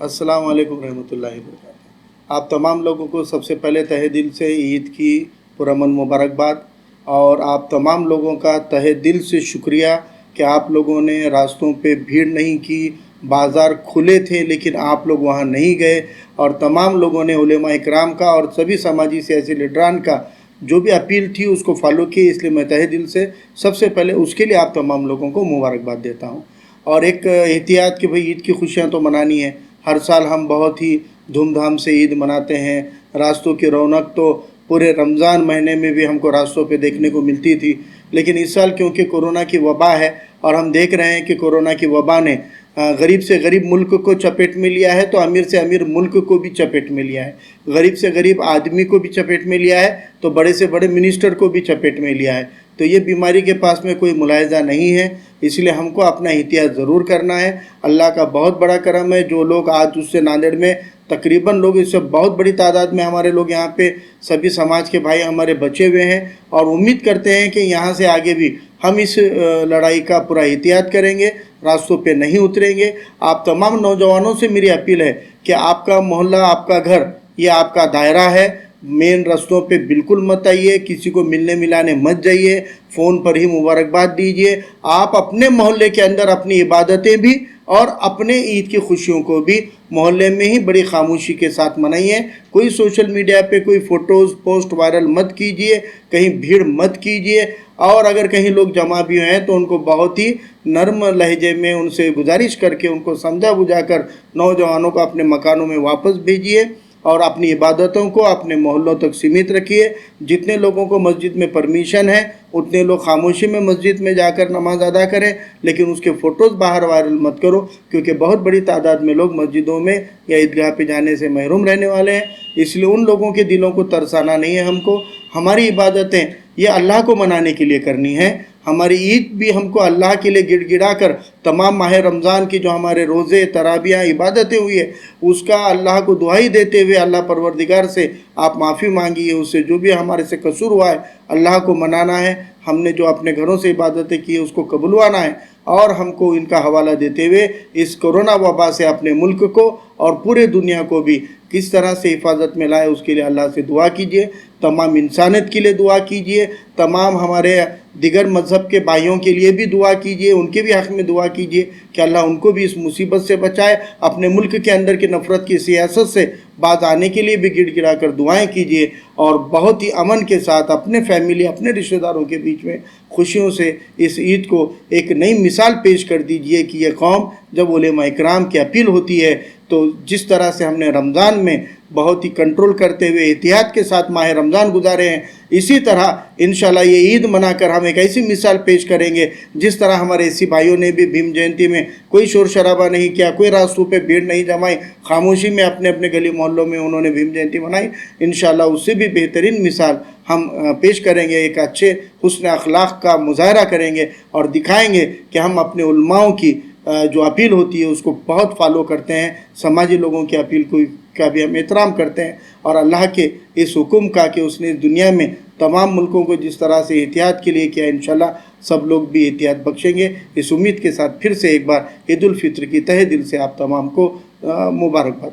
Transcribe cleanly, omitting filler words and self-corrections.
अस्सलाम वालेकुम रहमतुल्लाहि वबरकातुहू। आप तमाम लोगों को सबसे पहले तहे दिल से ईद की पुरअमन मुबारकबाद। और आप तमाम लोगों का तहे दिल से शुक्रिया कि आप लोगों ने रास्तों पे भीड़ नहीं की। बाज़ार खुले थे लेकिन आप लोग वहाँ नहीं गए। और तमाम लोगों ने उलेमा इकराम का और सभी समाजी सियासी लीडरान का जो भी अपील थी उसको फॉलो की। इसलिए मैं तहे दिल से सबसे पहले उसके लिए आप तमाम लोगों को मुबारकबाद देता हूँ। और एक एहतियात कि भाई ईद की खुशियाँ तो मनानी है। हर साल हम बहुत ही धूमधाम से ईद मनाते हैं। रास्तों की रौनक तो पूरे रमज़ान महीने में भी हमको रास्तों पे देखने को मिलती थी। लेकिन इस साल क्योंकि कोरोना की वबा है और हम देख रहे हैं कि कोरोना की वबा ने गरीब से गरीब मुल्क को चपेट में लिया है, तो अमीर से अमीर मुल्क को भी चपेट में लिया है। गरीब से गरीब आदमी को भी चपेट में लिया है, तो बड़े से बड़े मिनिस्टर को भी चपेट में लिया है। तो ये बीमारी के पास में कोई मुलाहिजा नहीं है, इसलिए हमको अपना एहतियात ज़रूर करना है। अल्लाह का बहुत बड़ा करम है, जो लोग आज उससे नांदेड़ में तकरीबन लोग, इससे बहुत बड़ी तादाद में हमारे लोग यहाँ पे सभी समाज के भाई हमारे बचे हुए हैं। और उम्मीद करते हैं कि यहाँ से आगे भी हम इस लड़ाई का पूरा एहतियात करेंगे, रास्तों पे नहीं उतरेंगे। आप तमाम नौजवानों से मेरी अपील है कि आपका मोहल्ला, आपका घर, ये आपका दायरा है। मेन रास्तों पे बिल्कुल मत आइए, किसी को मिलने मिलाने मत जाइए, फ़ोन पर ही मुबारकबाद दीजिए। आप अपने मोहल्ले के अंदर अपनी इबादतें भी और अपने ईद की खुशियों को भी मोहल्ले में ही बड़ी खामोशी के साथ मनाइए। कोई सोशल मीडिया पे कोई फ़ोटोज़ पोस्ट वायरल मत कीजिए, कहीं भीड़ मत कीजिए। और अगर कहीं लोग जमा भी हैं तो उनको बहुत ही नर्म लहजे में उनसे गुजारिश करके उनको समझा बुझाकर नौजवानों को अपने मकानों में वापस भेजिए और अपनी इबादतों को अपने मोहल्लों तक सीमित रखिए। जितने लोगों को मस्जिद में परमिशन है उतने लोग खामोशी में मस्जिद में जाकर नमाज अदा करें, लेकिन उसके फ़ोटोज़ बाहर वायरल मत करो, क्योंकि बहुत बड़ी तादाद में लोग मस्जिदों में या ईदगाह पे जाने से महरूम रहने वाले हैं। इसलिए उन लोगों के दिलों को तरसाना नहीं है हमको। हमारी इबादतें ये अल्लाह को मनाने के लिए करनी है। हमारी ईद भी हमको अल्लाह के लिए गिड़गिड़ा कर तमाम माह रमज़ान की जो हमारे रोज़े तराबियाँ इबादतें हुई है उसका अल्लाह को दुआई देते हुए अल्लाह परवरदिगार से आप माफ़ी मांगिए। उससे जो भी हमारे से कसूर हुआ है अल्लाह को मनाना है। हमने जो अपने घरों से इबादतें की है उसको कबूलवाना है। और हमको इनका हवाला देते हुए इस कोरोना वबा से अपने मुल्क को और पूरे दुनिया को भी किस तरह से हिफाजत में लाए उसके लिए अल्लाह से दुआ कीजिए। तमाम इंसानियत के लिए दुआ कीजिए। तमाम हमारे दिगर मज़हब के भाइयों के लिए भी दुआ कीजिए, उनके भी हक़ में दुआ कीजिए कि अल्लाह उनको भी इस मुसीबत से बचाए। अपने मुल्क के अंदर की नफ़रत की सियासत से बाज आने के लिए भी गिड़गिड़ा कर दुआएँ कीजिए। और बहुत ही अमन के साथ अपने फैमिली, अपने रिश्तेदारों के बीच में खुशियों से इस ईद को एक नई मिसाल पेश कर दीजिए कि यह कौम जब उलेमा इकराम की अपील होती है तो जिस तरह से हमने रमज़ान में बहुत ही कंट्रोल करते हुए एहतियात के साथ माह रमज़ान गुजारे हैं, इसी तरह इंशाल्लाह ये ईद मनाकर हम एक ऐसी मिसाल पेश करेंगे जिस तरह हमारे ऐसी भाइयों ने भी भीम जयंती में कोई शोर शराबा नहीं किया, कोई रास्तों पे भीड़ नहीं जमाई, खामोशी में अपने अपने गली मोहल्लों में उन्होंने भीम जयंती मनाई। इंशाल्लाह उससे भी बेहतरीन मिसाल हम पेश करेंगे, एक अच्छे हुस्न अखलाक का मुजाहरा करेंगे और दिखाएंगे कि हम अपने उलमाओं की जो अपील होती है उसको बहुत फॉलो करते हैं। समाजी लोगों की अपील का भी हम एहतराम करते हैं और अल्लाह के इस हुक्म का कि उसने इस दुनिया में तमाम मुल्कों को जिस तरह से एहतियात के लिए किया, इंशाल्लाह सब लोग भी एहतियात बख्शेंगे। इस उम्मीद के साथ फिर से एक बार ईद उल फित्र की तहे दिल से आप तमाम को मुबारकबाद।